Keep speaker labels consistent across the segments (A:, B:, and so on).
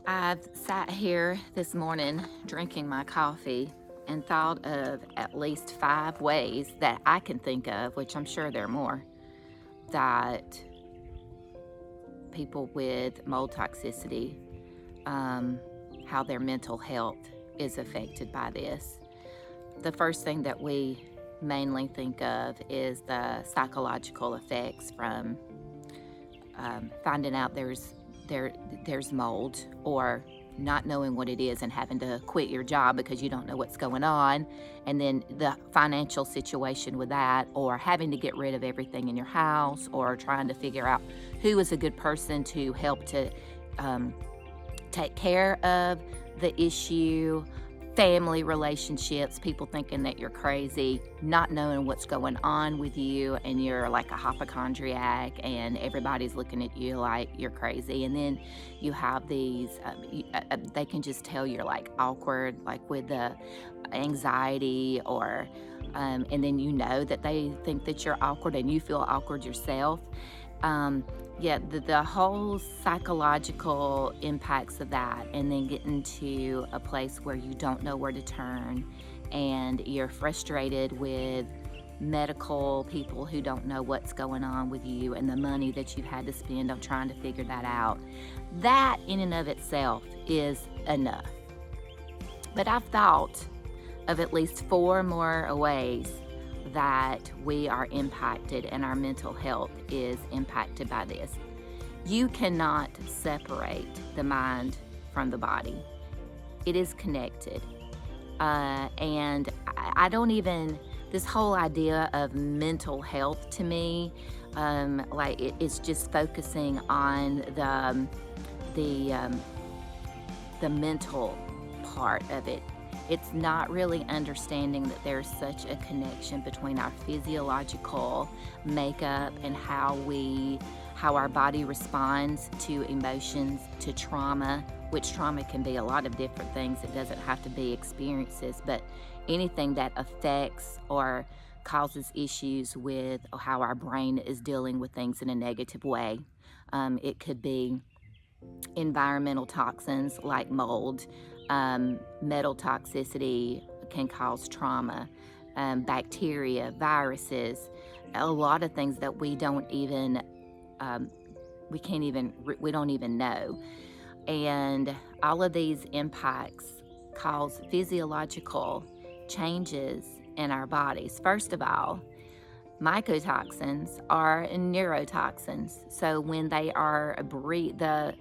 A: I've sat here this morning drinking my coffee and thought of at least 5 ways that I can think of, which I'm sure there are more, that people with mold toxicity, how their mental health is affected by this. The first thing that we mainly think of is the psychological effects from finding out there's mold, or not knowing what it is and having to quit your job because you don't know what's going on, and then the financial situation with that, or having to get rid of everything in your house, or trying to figure out who is a good person to help to um, take care of the issue, family relationships, people thinking that you're crazy, not knowing what's going on with you, and you're like a hypochondriac, and everybody's looking at you like you're crazy. And then you have these, they can just tell you're like awkward, like with the anxiety, or, and then you know that they think that you're awkward and you feel awkward yourself. Um, yeah, the whole psychological impacts of that, and then getting to a place where you don't know where to turn, and you're frustrated with medical people who don't know what's going on with you, and the money that you've had to spend on trying to figure that out. That in and of itself is enough. But I've thought of at least 4 more ways that we are impacted and our mental health is impacted by this. You cannot separate the mind from the body, it is connected. And I don't even, this whole idea of mental health to me, it's just focusing on the mental part of it. It's not really understanding that there's such a connection between our physiological makeup and how our body responds to emotions, to trauma, which trauma can be a lot of different things. It doesn't have to be experiences, but anything that affects or causes issues with how our brain is dealing with things in a negative way. It could be environmental toxins like mold, metal toxicity can cause trauma, bacteria, viruses, a lot of things that we don't even we don't even know. And all of these impacts cause physiological changes in our bodies. First of all, mycotoxins are neurotoxins. So when they are the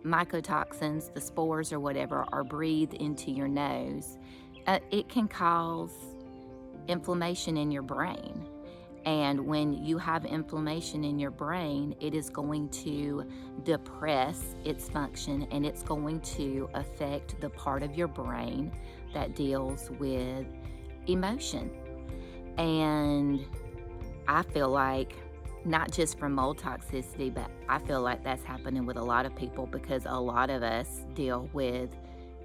A: mycotoxins, the spores or whatever, are breathed into your nose, it can cause inflammation in your brain. And when you have inflammation in your brain, it is going to depress its function, and it's going to affect the part of your brain that deals with emotion. And I feel like, not just from mold toxicity, but I feel like that's happening with a lot of people, because a lot of us deal with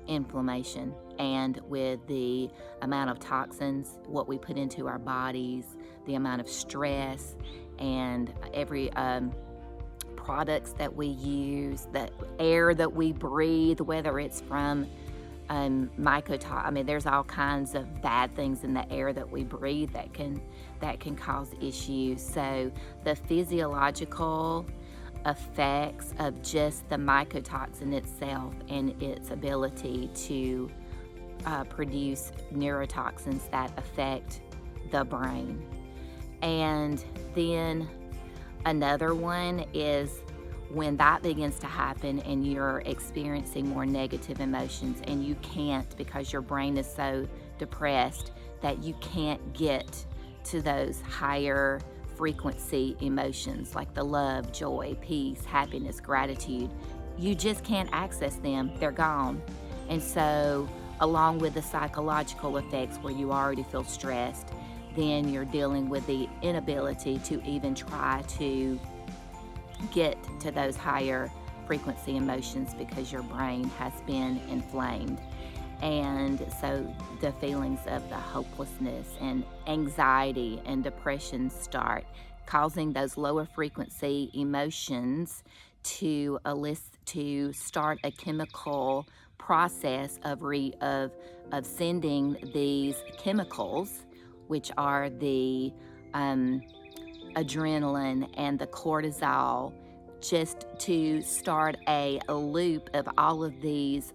A: inflammation and with the amount of toxins, what we put into our bodies, the amount of stress, and every products that we use, the air that we breathe, whether it's from there's all kinds of bad things in the air that we breathe that can cause issues. So the physiological effects of just the mycotoxin itself and its ability to produce neurotoxins that affect the brain. And then another one is when that begins to happen and you're experiencing more negative emotions, and you can't, because your brain is so depressed that you can't get to those higher frequency emotions like the love, joy, peace, happiness, gratitude. You just can't access them. They're gone. And so, along with the psychological effects where you already feel stressed, then you're dealing with the inability to even try to get to those higher frequency emotions because your brain has been inflamed. And so the feelings of the hopelessness and anxiety and depression start, causing those lower frequency emotions to start a chemical process of sending these chemicals, which are the adrenaline and the cortisol, just to start a loop of all of these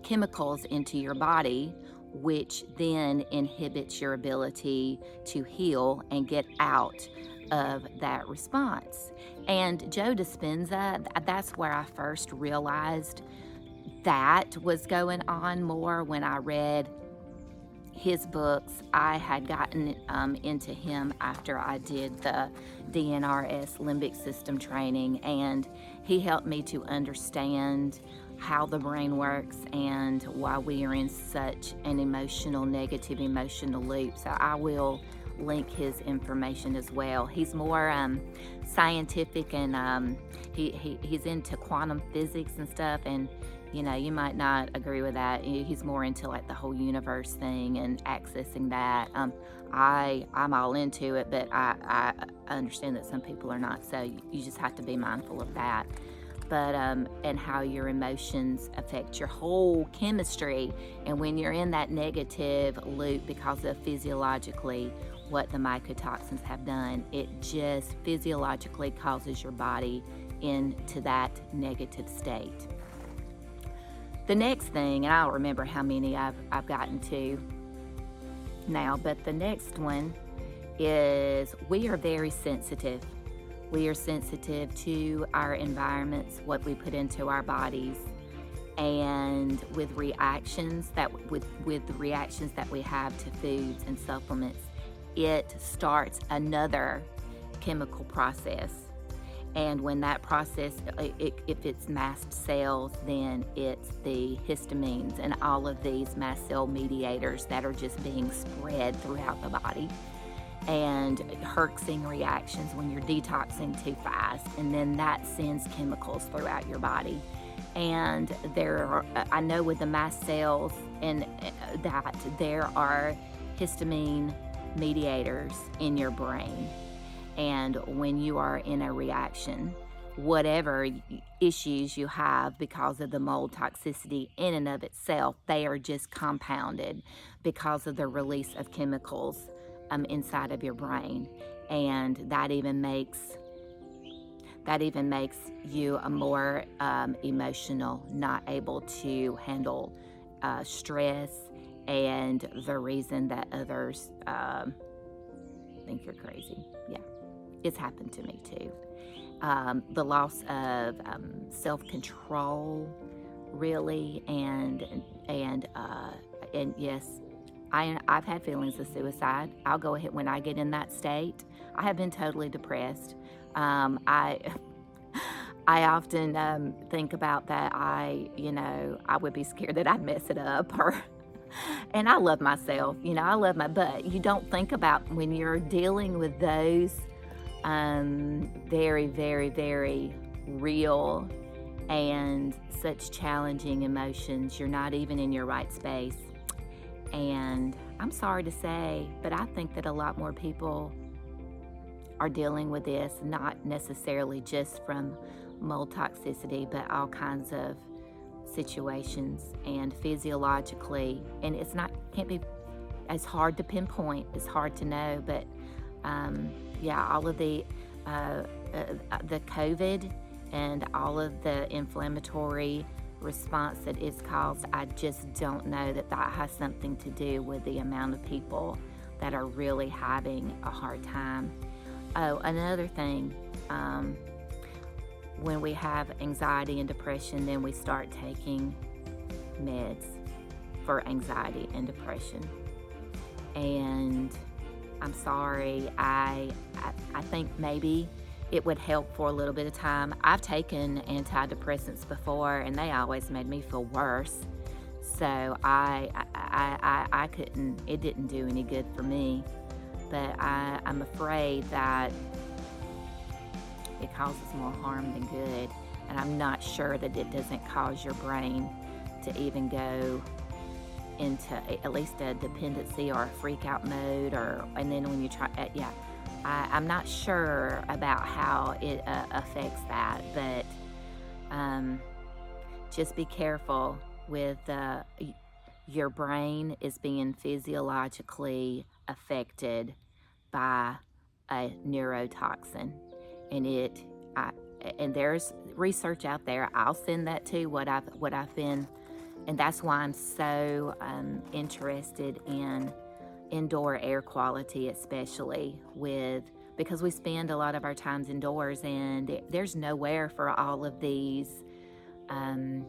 A: chemicals into your body, which then inhibits your ability to heal and get out of that response. And Joe Dispenza, that's where I first realized that was going on more when I read his books. I had gotten into him after I did the DNRS limbic system training, and he helped me to understand how the brain works and why we are in such an negative emotional loop. So I will link his information as well. He's more scientific, and he's into quantum physics and stuff, and you might not agree with that. He's more into like the whole universe thing and accessing that. I'm all into it, but I understand that some people are not, so you just have to be mindful of that. But and how your emotions affect your whole chemistry, and when you're in that negative loop because of physiologically what the mycotoxins have done, it just physiologically causes your body into that negative state. The next thing, and I don't remember how many I've gotten to now, but the next one is we are very sensitive. We are sensitive to our environments, what we put into our bodies, and with reactions that we have to foods and supplements, it starts another chemical process. And when that process, if it's mast cells, then it's the histamines and all of these mast cell mediators that are just being spread throughout the body. And herxing reactions when you're detoxing too fast, and then that sends chemicals throughout your body. And I know with the mast cells, and that there are histamine mediators in your brain. And when you are in a reaction, whatever issues you have because of the mold toxicity in and of itself, they are just compounded because of the release of chemicals inside of your brain. And that even makes you a more emotional, not able to handle stress, and the reason that others think you're crazy. Yeah, it's happened to me too. The loss of self-control, really, and yes, I've had feelings of suicide. I'll go ahead when I get in that state. I have been totally depressed. I often think about that. I would be scared that I'd mess it up, and I love myself. But you don't think about when you're dealing with those very, very, very real and such challenging emotions. You're not even in your right space. And I'm sorry to say, but I think that a lot more people are dealing with this, not necessarily just from mold toxicity, but all kinds of situations and physiologically. And can't be as hard to pinpoint, it's hard to know, but all of the COVID and all of the inflammatory response that is caused, I just don't know that has something to do with the amount of people that are really having a hard time. Oh, another thing, when we have anxiety and depression, then we start taking meds for anxiety and depression. And I'm sorry, I think maybe it would help for a little bit of time. I've taken antidepressants before, and they always made me feel worse. So I couldn't. It didn't do any good for me. But I'm afraid that it causes more harm than good, and I'm not sure that it doesn't cause your brain to even go into at least a dependency or a freak out mode, and then when you try, I'm not sure about how it affects that, but um, just be careful with your brain is being physiologically affected by a neurotoxin, and I, and there's research out there. I'll send that to what I've been, and that's why I'm so interested in indoor air quality, especially because we spend a lot of our times indoors, and there's nowhere for all of these um,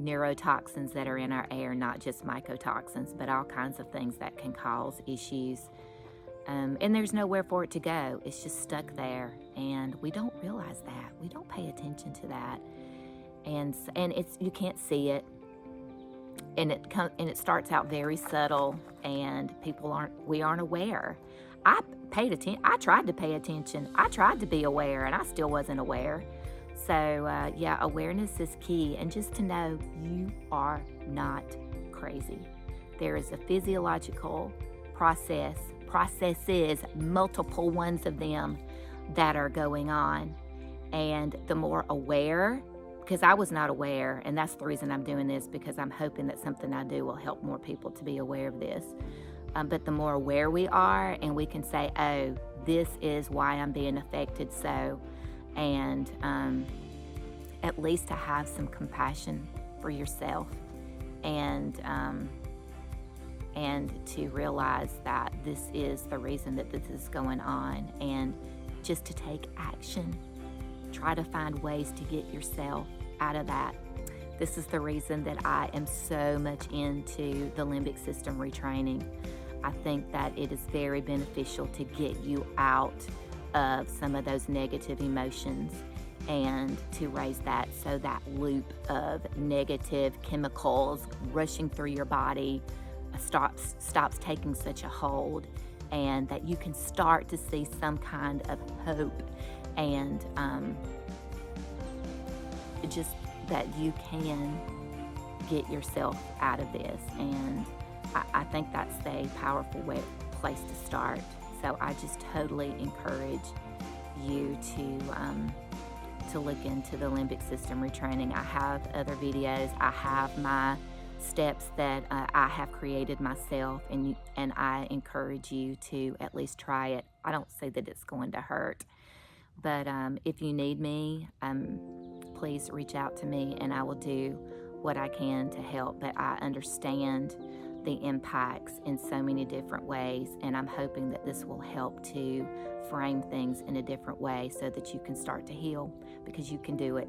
A: neurotoxins that are in our air, not just mycotoxins, but all kinds of things that can cause issues. And there's nowhere for it to go. It's just stuck there, and we don't realize that. We don't pay attention to that, and you can't see it, and it starts out very subtle, and we aren't aware. I I tried to pay attention. I tried to be aware, and I still wasn't aware. So yeah, awareness is key, and just to know you are not crazy. There is a physiological processes, multiple ones of them that are going on, and the more aware, because I was not aware, and that's the reason I'm doing this, because I'm hoping that something I do will help more people to be aware of this. But the more aware we are, and we can say, oh, this is why I'm being affected, and at least to have some compassion for yourself, and to realize that this is the reason that this is going on, and just to take action. Try to find ways to get yourself out of that. This is the reason that I am so much into the limbic system retraining. I think that it is very beneficial to get you out of some of those negative emotions, and to raise that, so that loop of negative chemicals rushing through your body stops taking such a hold, and that you can start to see some kind of hope, and just that you can get yourself out of this. And I think that's a powerful place to start. So I just totally encourage you to look into the limbic system retraining. I have other videos. I have my steps that I have created myself, and I encourage you to at least try it. I don't say that it's going to hurt, but if you need me, please reach out to me, and I will do what I can to help. But I understand the impacts in so many different ways, and I'm hoping that this will help to frame things in a different way, so that you can start to heal, because you can do it.